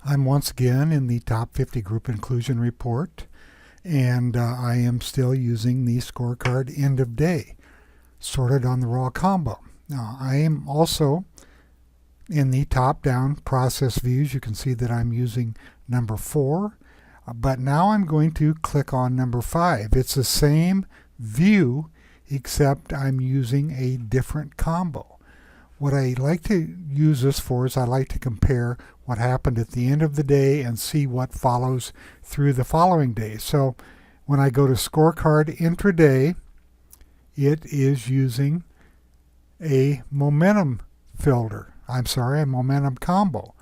I'm once again in the top 50 group inclusion report, and I am still using the scorecard end of day, sorted on the raw combo. Now, I am also in the top-down process views. You can see that I'm using number 4, but now I'm going to click on number 5. It's the same view, except I'm using a different combo. What I like to use this for is I like to compare what happened at the end of the day and see what follows through the following day. So when I go to Scorecard Intraday, it is using a momentum filter. A momentum combo,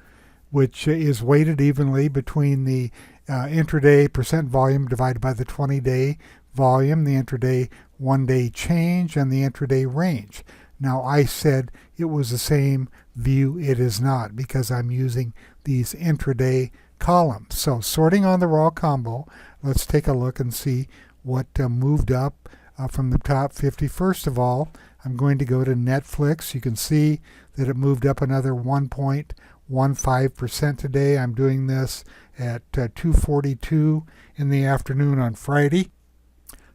which is weighted evenly between the intraday percent volume divided by the 20-day volume, the intraday one-day change, and the intraday range. Now I said it was the same view. It is not, because I'm using these intraday columns. So sorting on the raw combo, let's take a look and see what moved up from the top 50. First of all, I'm going to go to Netflix. You can see that it moved up another 1.15% today. I'm doing this at 2:42 in the afternoon on Friday.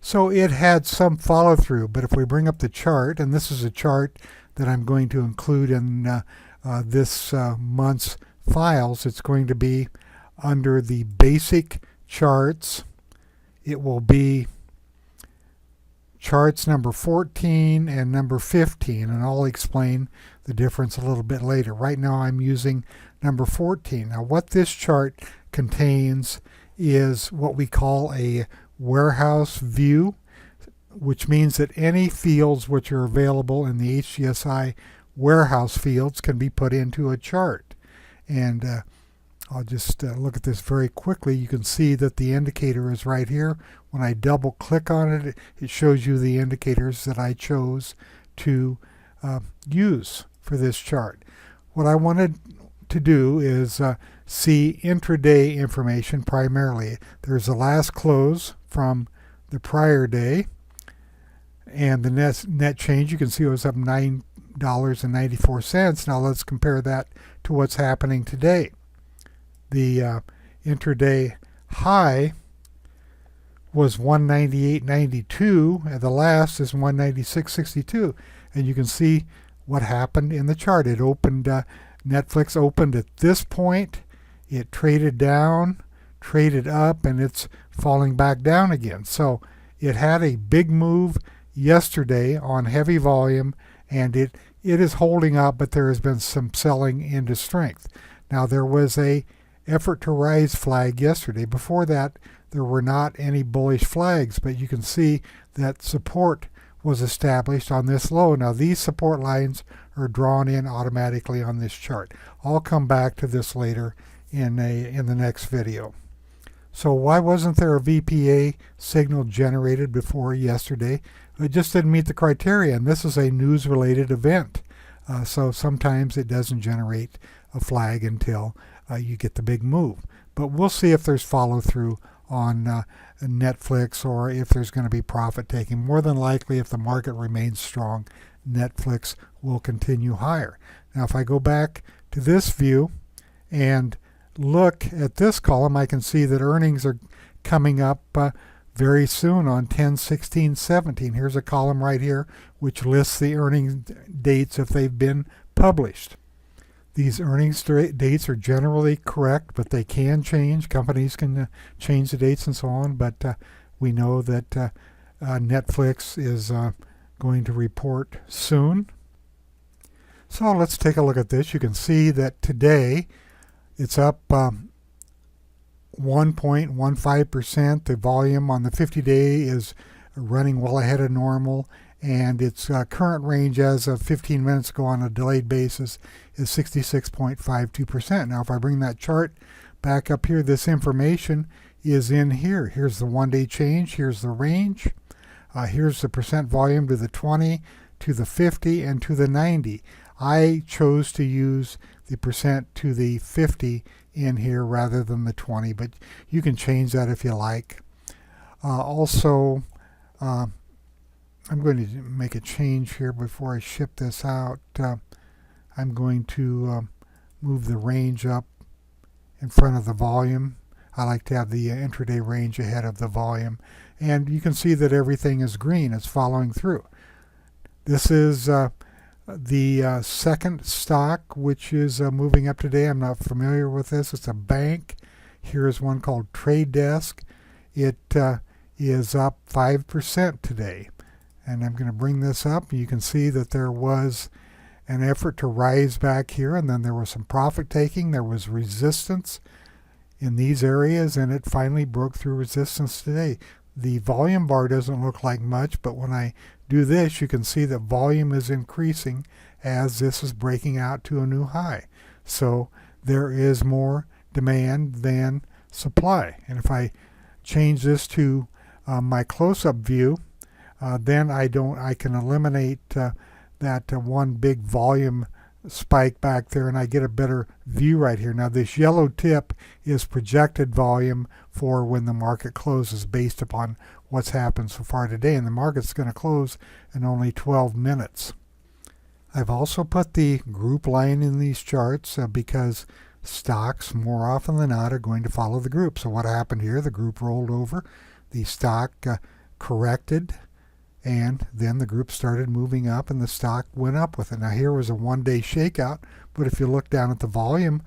So it had some follow through, but if we bring up the chart, and this is a chart that I'm going to include in this month's files, it's going to be under the basic charts. It will be charts number 14 and number 15, and I'll explain the difference a little bit later. Right now I'm using number 14. Now what this chart contains is what we call a warehouse view, which means that any fields which are available in the HGSI warehouse fields can be put into a chart. And I'll just look at this very quickly. You can see that the indicator is right here. When I double click on it, it shows you the indicators that I chose to use for this chart. What I wanted to do is see intraday information primarily. There's the last close from the prior day, and the net change, you can see it was up $9.94. Now let's compare that to what's happening today. The intraday high was 198.92, and the last is 196.62, and you can see what happened in the chart. It opened, Netflix opened at this point, it traded down, traded up, and it's falling back down again. So it had a big move yesterday on heavy volume, and it is holding up, but there has been some selling into strength. Now there was a effort to rise flag yesterday. Before that, there were not any bullish flags, but you can see that support was established on this low. Now these support lines are drawn in automatically on this chart. I'll come back to this later in the next video. So why wasn't there a VPA signal generated before yesterday? It just didn't meet the criteria, and this is a news-related event. So sometimes it doesn't generate a flag until you get the big move. But we'll see if there's follow-through on Netflix, or if there's going to be profit taking. More than likely, if the market remains strong, Netflix will continue higher. Now if I go back to this view and look at this column, I can see that earnings are coming up very soon on 10/16/17. Here's a column right here which lists the earnings dates if they've been published. These earnings dates are generally correct, but they can change. Companies can change the dates and so on, but we know that Netflix is going to report soon. So let's take a look at this. You can see that today it's up 1.15%. The volume on the 50-day is running well ahead of normal, and its current range as of 15 minutes ago on a delayed basis is 66.52%. Now if I bring that chart back up here, this information is in here. Here's the one-day change, here's the range, here's the percent volume to the 20, to the 50, and to the 90. I chose to use the percent to the 50 in here rather than the 20, but you can change that if you like. Also, I'm going to make a change here before I ship this out. I'm going to move the range up in front of the volume. I like to have the intraday range ahead of the volume. And you can see that everything is green. It's following through. This is the second stock, which is moving up today. I'm not familiar with this. It's a bank. Here's one called Trade Desk. It is up 5% today. And I'm going to bring this up. You can see that there was an effort to rise back here, and then there was some profit taking. There was resistance in these areas, and it finally broke through resistance today. The volume bar doesn't look like much, but when I do this, you can see that volume is increasing as this is breaking out to a new high. So there is more demand than supply. And if I change this to my close-up view, then I can eliminate that one big volume spike back there, and I get a better view right here. Now this yellow tip is projected volume for when the market closes based upon what's happened so far today, and the market's going to close in only 12 minutes. I've also put the group line in these charts because stocks more often than not are going to follow the group. So what happened here? The group rolled over, the stock corrected, and then the group started moving up and the stock went up with it. Now here was a one-day shakeout, but if you look down at the volume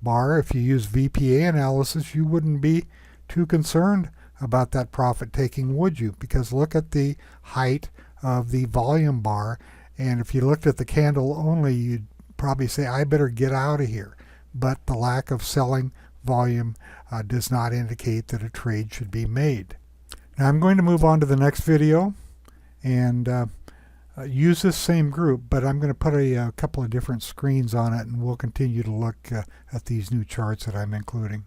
bar, if you use VPA analysis, you wouldn't be too concerned about that profit taking, would you? Because look at the height of the volume bar, and if you looked at the candle only, you'd probably say, I better get out of here. But the lack of selling volume does not indicate that a trade should be made. Now I'm going to move on to the next video and use this same group, but I'm going to put a couple of different screens on it, and we'll continue to look at these new charts that I'm including.